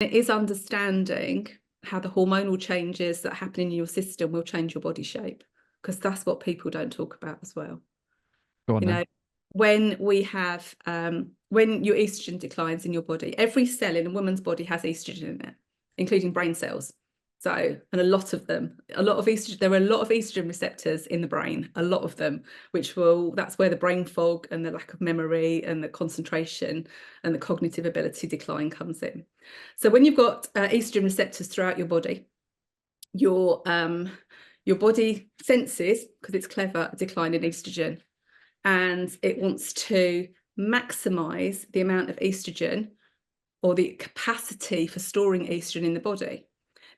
It is understanding how the hormonal changes that happen in your system will change your body shape, because that's what people don't talk about as well. Go on You then. know, when we have when your estrogen declines in your body, every cell in a woman's body has estrogen in it, including brain cells. So, and a lot of them, a lot of estrogen, there are a lot of estrogen receptors in the brain, a lot of them, that's where the brain fog and the lack of memory and the concentration and the cognitive ability decline comes in. So when you've got estrogen receptors throughout your body, your body senses, because it's clever, a decline in estrogen, and it wants to maximize the amount of estrogen or the capacity for storing estrogen in the body.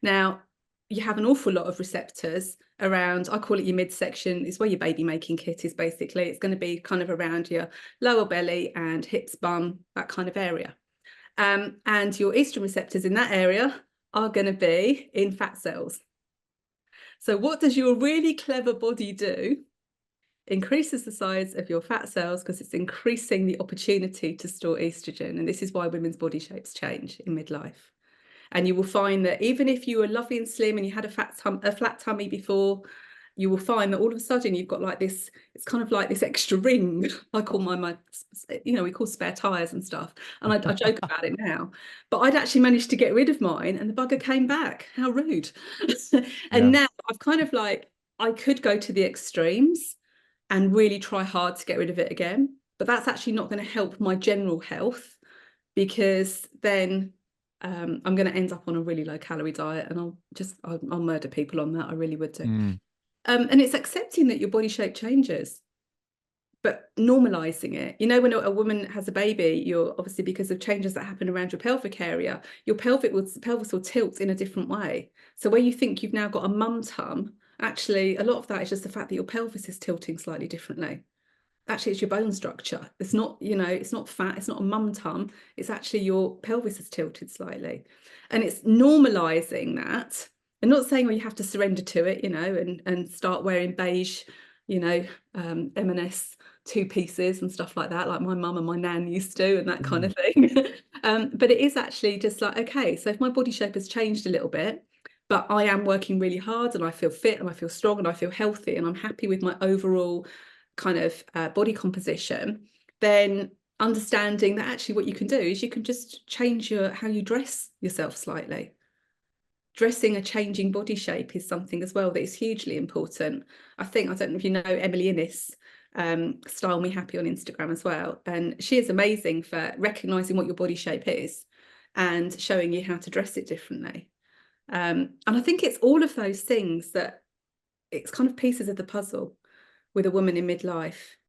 Now, you have an awful lot of receptors around, I call it your midsection, it's where your baby making kit is basically. It's going to be kind of around your lower belly and hips, bum, that kind of area. And your estrogen receptors in that area are going to be in fat cells. So what does your really clever body do? Increases the size of your fat cells because it's increasing the opportunity to store estrogen. And this is why women's body shapes change in midlife. And you will find that even if you were lovely and slim and you had a flat tummy before, you will find that all of a sudden you've got like this, it's kind of like this extra ring. I call my we call spare tires and stuff. And I joke about it now. But I'd actually managed to get rid of mine and the bugger came back. How rude. And Yeah. now I've kind of like, I could go to the extremes and really try hard to get rid of it again. But that's actually not going to help my general health, because then I'm going to end up on a really low calorie diet and I'll murder people on that. I really would do. Mm. And it's accepting that your body shape changes, but normalizing it. You know, when a woman has a baby, you're obviously, because of changes that happen around your pelvic area, your pelvis will tilt in a different way. So where you think you've now got a mum tum, actually a lot of that is just the fact that your pelvis is tilting slightly differently. Actually, it's your bone structure. It's not, it's not fat, it's not a mum tum. It's actually your pelvis is tilted slightly. And it's normalizing that. And not saying, well, you have to surrender to it, and start wearing beige, M&S two pieces and stuff like that, like my mum and my nan used to, and that kind Mm. of thing. But it is actually just like, okay, so if my body shape has changed a little bit, but I am working really hard and I feel fit and I feel strong and I feel healthy and I'm happy with my overall kind of body composition, then understanding that actually what you can do is you can just change how you dress yourself slightly. Dressing a changing body shape is something as well that is hugely important. I don't know if you know Emily Innes, Style Me Happy on Instagram as well. And she is amazing for recognizing what your body shape is and showing you how to dress it differently. And I think it's all of those things that it's kind of pieces of the puzzle with a woman in midlife.